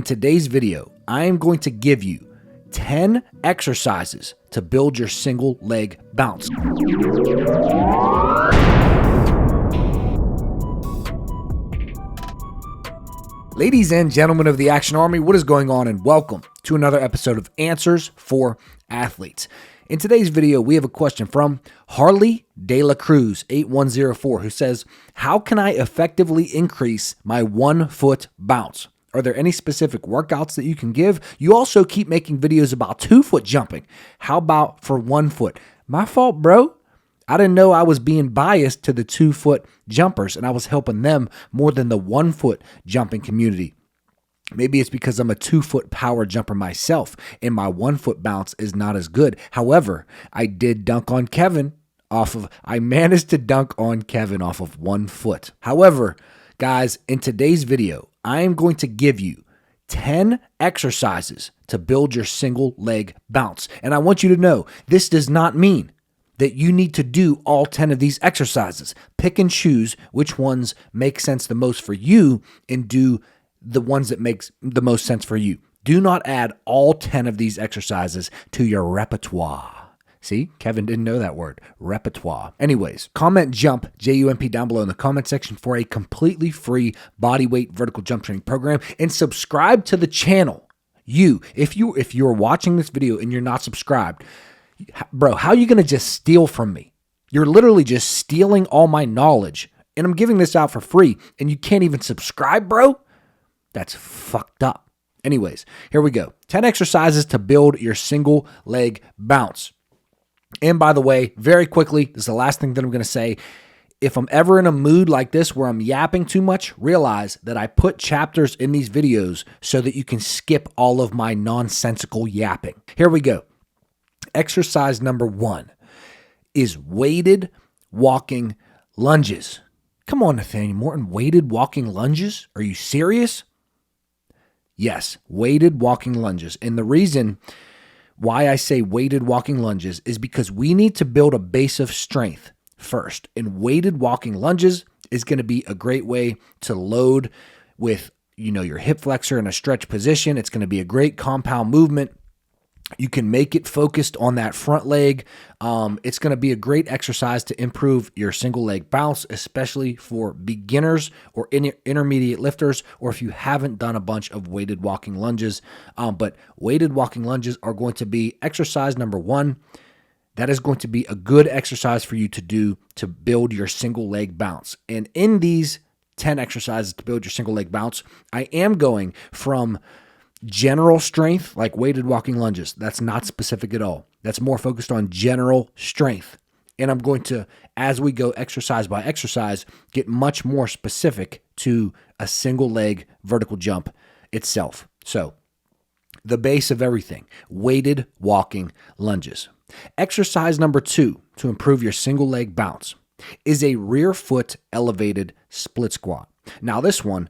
today's video, I am going to give you 10 exercises to build your single leg bounce. Ladies and gentlemen of the Action Army, what is going on? And welcome to another episode of Answers for Athletes. In today's video, we have a question from Harley De La Cruz 8104 who says, how can I effectively increase my 1 foot bounce? Are there any specific workouts that you can give? You also keep making videos about 2 foot jumping. How about for 1 foot? My fault, bro. I didn't know I was being biased to the 2 foot jumpers and I was helping them more than the 1 foot jumping community. Maybe it's because I'm a 2 foot power jumper myself and my 1 foot bounce is not as good. However, I managed to dunk on Kevin off of 1 foot. However, guys, in today's video, I am going to give you 10 exercises to build your single leg bounce. And I want you to know, this does not mean that you need to do all 10 of these exercises. Pick and choose which ones make sense the most for you and do the ones that makes the most sense for you. Do not add all 10 of these exercises to your repertoire. See, Kevin didn't know that word, repertoire. Anyways, comment JUMP, J-U-M-P, down below in the comment section for a completely free bodyweight vertical jump training program, and subscribe to the channel. If you're watching this video and you're not subscribed, bro, how are you going to just steal from me? You're literally just stealing all my knowledge, and I'm giving this out for free, and you can't even subscribe, bro? That's fucked up. Anyways, here we go. 10 exercises to build your single leg bounce. And by the way, very quickly, this is the last thing that I'm going to say. If I'm ever in a mood like this where I'm yapping too much, realize that I put chapters in these videos so that you can skip all of my nonsensical yapping. Here we go. Exercise number 1 is weighted walking lunges. Come on, Nathanael, Morton, weighted walking lunges? Are you serious? Yes, weighted walking lunges. And the reason why I say weighted walking lunges is because we need to build a base of strength first. And weighted walking lunges is going to be a great way to load with, your hip flexor in a stretch position. It's going to be a great compound movement. You can make it focused on that front leg. It's going to be a great exercise to improve your single leg bounce, especially for beginners or intermediate lifters, or if you haven't done a bunch of weighted walking lunges. But weighted walking lunges are going to be exercise number 1. That is going to be a good exercise for you to do to build your single leg bounce. And in these 10 exercises to build your single leg bounce, I am going from general strength, like weighted walking lunges. That's not specific at all. That's more focused on general strength. And I'm going to, as we go exercise by exercise, get much more specific to a single leg vertical jump itself. So the base of everything, weighted walking lunges. Exercise number 2 to improve your single leg bounce is a rear foot elevated split squat. Now this one,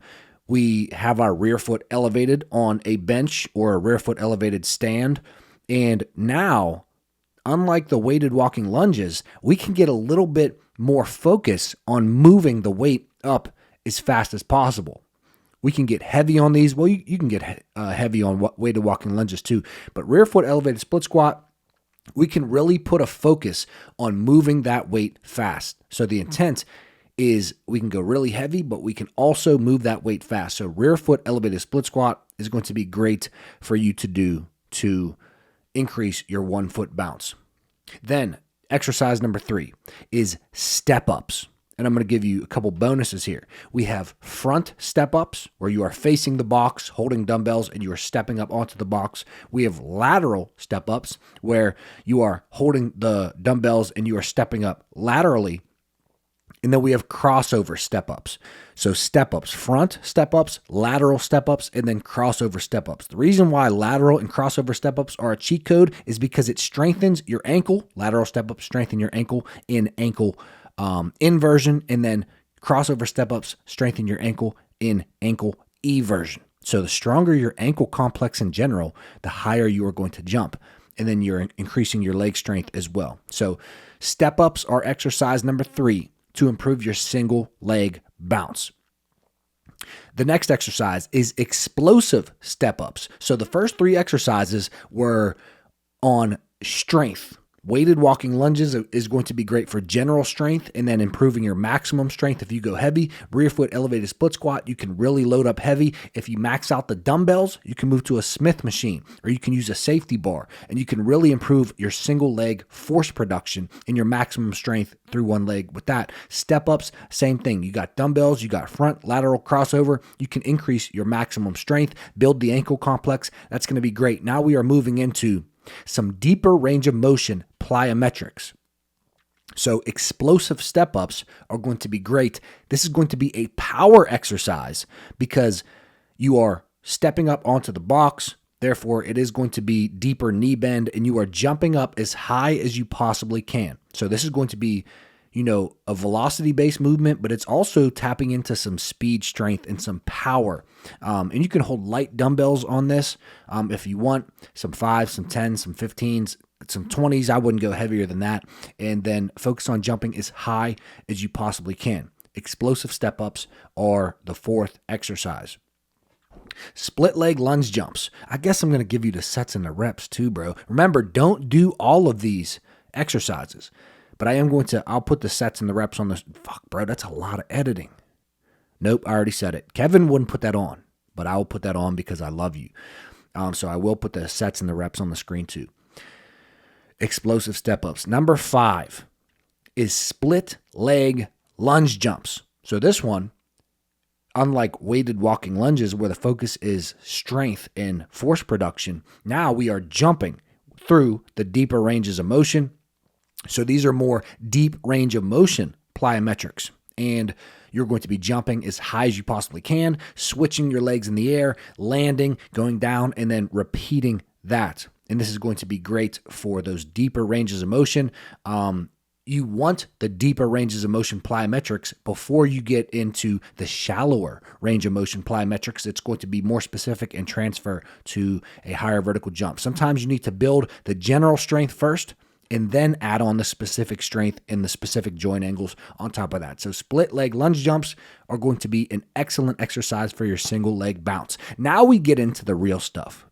we have our rear foot elevated on a bench or a rear foot elevated stand. And now, unlike the weighted walking lunges, we can get a little bit more focus on moving the weight up as fast as possible. We can get heavy on these. Well, you can get heavy on weighted walking lunges too. But rear foot elevated split squat, we can really put a focus on moving that weight fast. So the intent is we can go really heavy, but we can also move that weight fast. So rear foot elevated split squat is going to be great for you to do to increase your 1 foot bounce. Then exercise number 3 is step ups. And I'm going to give you a couple bonuses here. We have front step ups where you are facing the box, holding dumbbells, and you are stepping up onto the box. We have lateral step ups where you are holding the dumbbells and you are stepping up laterally. And then we have crossover step-ups. So step-ups, front step-ups, lateral step-ups, and then crossover step-ups. The reason why lateral and crossover step-ups are a cheat code is because it strengthens your ankle. Lateral step-ups strengthen your ankle in ankle inversion, and then crossover step-ups strengthen your ankle in ankle eversion. So the stronger your ankle complex in general, the higher you are going to jump. And then you're increasing your leg strength as well. So step-ups are exercise number 3 to improve your single leg bounce. The next exercise is explosive step-ups. So the first 3 exercises were on strength. Weighted walking lunges is going to be great for general strength and then improving your maximum strength if you go heavy. Rear foot elevated split squat, you can really load up heavy. If you max out the dumbbells, you can move to a Smith machine or you can use a safety bar, and you can really improve your single leg force production and your maximum strength through one leg with that. Step ups, same thing. You got dumbbells, you got front lateral crossover. You can increase your maximum strength, build the ankle complex. That's going to be great. Now we are moving into some deeper range of motion plyometrics. So explosive step-ups are going to be great. This is going to be a power exercise because you are stepping up onto the box. Therefore, it is going to be deeper knee bend, and you are jumping up as high as you possibly can. So this is going to be, a velocity-based movement, but it's also tapping into some speed, strength, and some power. And you can hold light dumbbells on this if you want, some 5s, some 10s, some 15s, some 20s. I wouldn't go heavier than that. And then focus on jumping as high as you possibly can. Explosive step-ups are the 4th exercise. Split leg lunge jumps. I guess I'm going to give you the sets and the reps too, bro. Remember, don't do all of these exercises. But I'll put the sets and the reps on this. Fuck, bro, that's a lot of editing. Nope, I already said it. Kevin wouldn't put that on, but I will put that on because I love you. So I will put the sets and the reps on the screen too. Explosive step-ups. Number 5 is split leg lunge jumps. So this one, unlike weighted walking lunges where the focus is strength and force production, now we are jumping through the deeper ranges of motion. So these are more deep range of motion plyometrics, and you're going to be jumping as high as you possibly can, switching your legs in the air, landing, going down, and then repeating that. And this is going to be great for those deeper ranges of motion. You want the deeper ranges of motion plyometrics before you get into the shallower range of motion plyometrics. It's going to be more specific and transfer to a higher vertical jump. Sometimes you need to build the general strength first, and then add on the specific strength and the specific joint angles on top of that. So split leg lunge jumps are going to be an excellent exercise for your single leg bounce. Now we get into the real stuff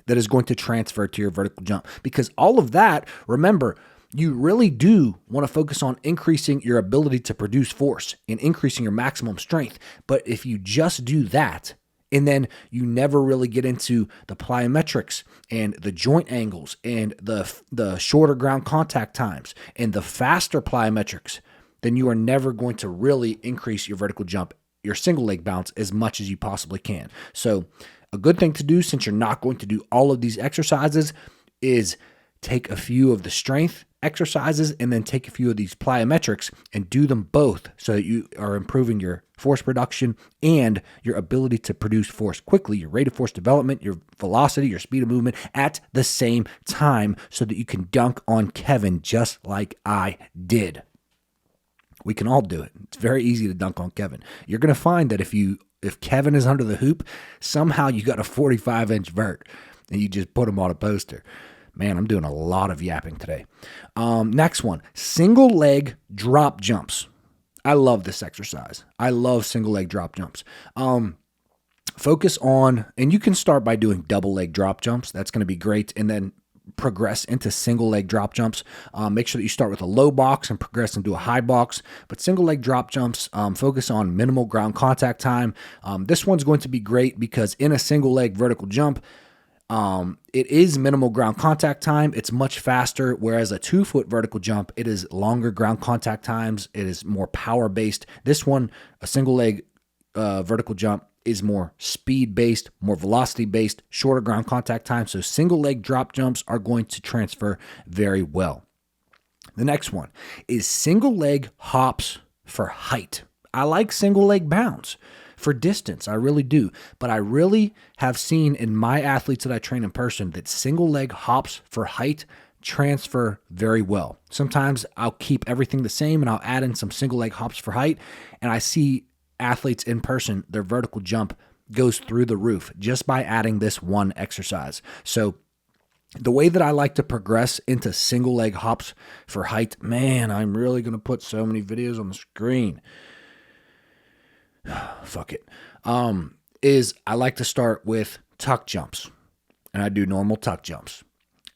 that is going to transfer to your vertical jump, because all of that, remember, you really do want to focus on increasing your ability to produce force and increasing your maximum strength. But if you just do that, and then you never really get into the plyometrics and the joint angles and the shorter ground contact times and the faster plyometrics, then you are never going to really increase your vertical jump, your single leg bounce, as much as you possibly can. So a good thing to do, since you're not going to do all of these exercises, is take a few of the strength exercises and then take a few of these plyometrics and do them both so that you are improving your force production and your ability to produce force quickly, your rate of force development, your velocity, your speed of movement at the same time, so that you can dunk on Kevin just like I did. We can all do it. It's very easy to dunk on Kevin. You're going to find that if Kevin is under the hoop, somehow you got a 45-inch vert and you just put him on a poster. Man, I'm doing a lot of yapping today. Next one, single leg drop jumps. I love this exercise. I love single leg drop jumps. Focus on, and you can start by doing double leg drop jumps. That's going to be great. And then progress into single leg drop jumps. Make sure that you start with a low box and progress into a high box. But single leg drop jumps, focus on minimal ground contact time. This one's going to be great because in a single leg vertical jump, it is minimal ground contact time. It's much faster, whereas a 2-foot vertical jump, it is longer ground contact times. It is more power based. This one, a single leg vertical jump, is more speed based, more velocity based, shorter ground contact time. So single leg drop jumps are going to transfer very well. The next one is single leg hops for height. I like single leg bounds for distance. I really do. But I really have seen in my athletes that I train in person that single leg hops for height transfer very well. Sometimes I'll keep everything the same and I'll add in some single leg hops for height. And I see athletes in person, their vertical jump goes through the roof just by adding this one exercise. So the way that I like to progress into single leg hops for height, man, I'm really going to put so many videos on the screen. fuck it, is I like to start with tuck jumps, and I do normal tuck jumps.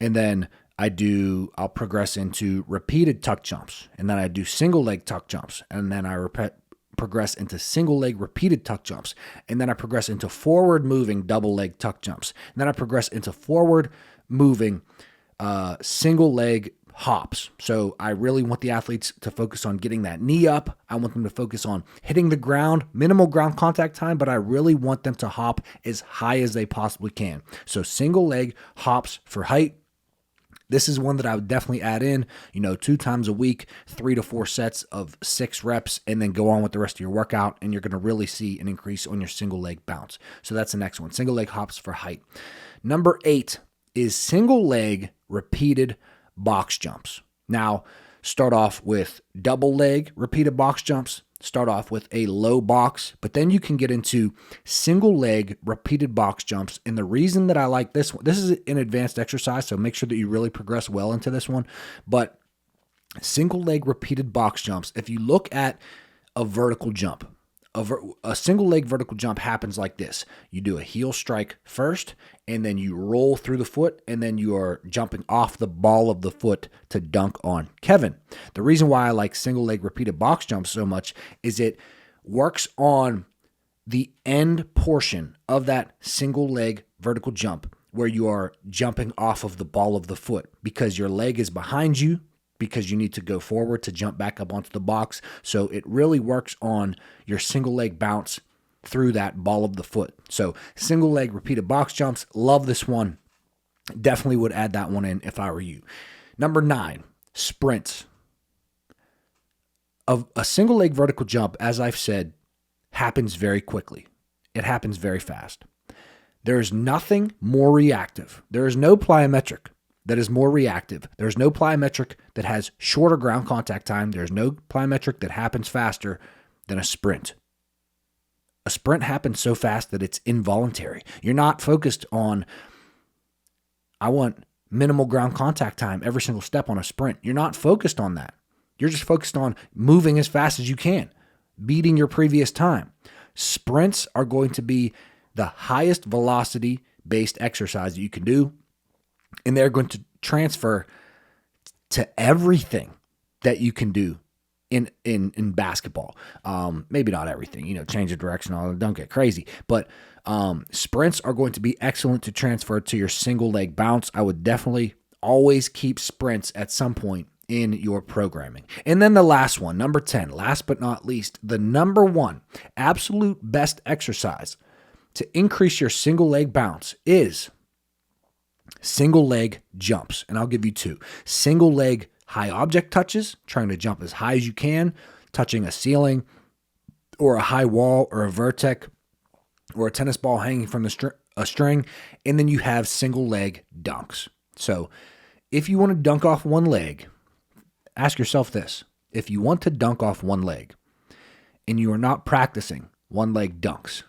And then I'll progress into repeated tuck jumps. And then I do single leg tuck jumps. And then I progress into single leg repeated tuck jumps. And then I progress into forward moving double leg tuck jumps. And then I progress into forward moving single leg hops. So I really want the athletes to focus on getting that knee up. I want them to focus on hitting the ground, minimal ground contact time, but I really want them to hop as high as they possibly can. So single leg hops for height. This is one that I would definitely add in, 2 times a week, 3 to 4 sets of 6 reps, and then go on with the rest of your workout, and you're going to really see an increase on your single leg bounce. So that's the next one, single leg hops for height. Number 8 is single leg repeated box jumps. Now, start off with double leg repeated box jumps. Start off with a low box, but then you can get into single leg repeated box jumps. And the reason that I like this one, this is an advanced exercise, so make sure that you really progress well into this one. But single leg repeated box jumps, if you look at a vertical jump, a single leg vertical jump happens like this. You do a heel strike first, and then you roll through the foot, and then you are jumping off the ball of the foot to dunk on Kevin. The reason why I like single leg repeated box jumps so much is it works on the end portion of that single leg vertical jump where you are jumping off of the ball of the foot because your leg is behind you, because you need to go forward to jump back up onto the box. So it really works on your single leg bounce through that ball of the foot. So single leg repeated box jumps, love this one. Definitely would add that one in if I were you. Number 9, sprints. A single leg vertical jump, as I've said, happens very quickly. It happens very fast. There is nothing more reactive. There is no plyometric that is more reactive. There's no plyometric that has shorter ground contact time. There's no plyometric that happens faster than a sprint. A sprint happens so fast that it's involuntary. You're not focused on, I want minimal ground contact time every single step on a sprint. You're not focused on that. You're just focused on moving as fast as you can, beating your previous time. Sprints are going to be the highest velocity based exercise that you can do. And they're going to transfer to everything that you can do in basketball. Maybe not everything, change of direction, don't get crazy. But sprints are going to be excellent to transfer to your single leg bounce. I would definitely always keep sprints at some point in your programming. And then the last one, number 10, last but not least, the number 1 absolute best exercise to increase your single leg bounce is single leg jumps. And I'll give you 2. Single leg high object touches, trying to jump as high as you can, touching a ceiling or a high wall or a vertex or a tennis ball hanging from a string. And then you have single leg dunks. So if you want to dunk off one leg, ask yourself this. If you want to dunk off one leg and you are not practicing one leg dunks,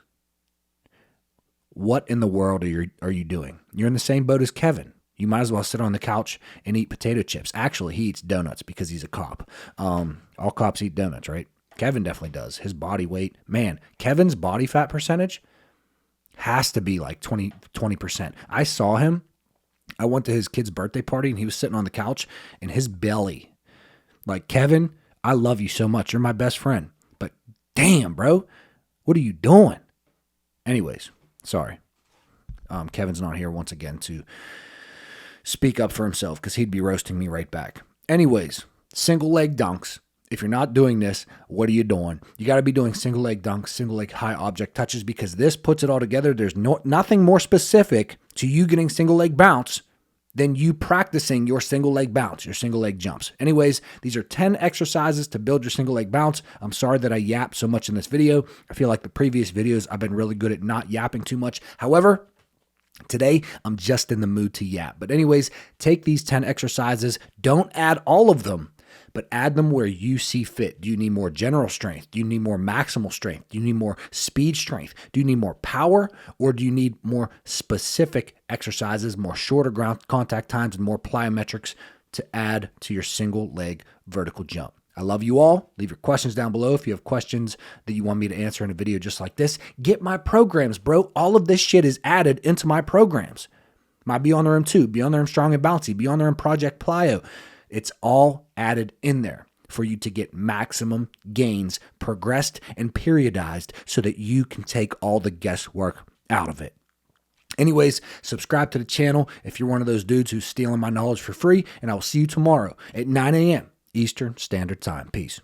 what in the world are you doing? You're in the same boat as Kevin. You might as well sit on the couch and eat potato chips. Actually, he eats donuts because he's a cop. All cops eat donuts, right? Kevin definitely does. His body weight, man, Kevin's body fat percentage has to be like 20%. I saw him. I went to his kid's birthday party and he was sitting on the couch and his belly, like, Kevin, I love you so much. You're my best friend. But damn, bro, what are you doing? Anyways. Sorry. Kevin's not here once again to speak up for himself because he'd be roasting me right back. Anyways, single leg dunks. If you're not doing this, what are you doing? You got to be doing single leg dunks, single leg high object touches because this puts it all together. There's nothing more specific to you getting single leg bounce than you practicing your single leg bounce, your single leg jumps. Anyways, these are 10 exercises to build your single leg bounce. I'm sorry that I yapped so much in this video. I feel like the previous videos, I've been really good at not yapping too much. However, today, I'm just in the mood to yap. But anyways, take these 10 exercises. Don't add all of them, but add them where you see fit. Do you need more general strength? Do you need more maximal strength? Do you need more speed strength? Do you need more power? Or do you need more specific exercises, more shorter ground contact times, and more plyometrics to add to your single leg vertical jump? I love you all. Leave your questions down below if you have questions that you want me to answer in a video just like this. Get my programs, bro. All of this shit is added into my programs. My Beyond the Rim 2, Beyond the Rim Strong and Bouncy, Beyond the Rim Project Plyo. It's all added in there for you to get maximum gains progressed and periodized so that you can take all the guesswork out of it. Anyways, subscribe to the channel if you're one of those dudes who's stealing my knowledge for free, and I will see you tomorrow at 9 a.m. Eastern Standard Time. Peace.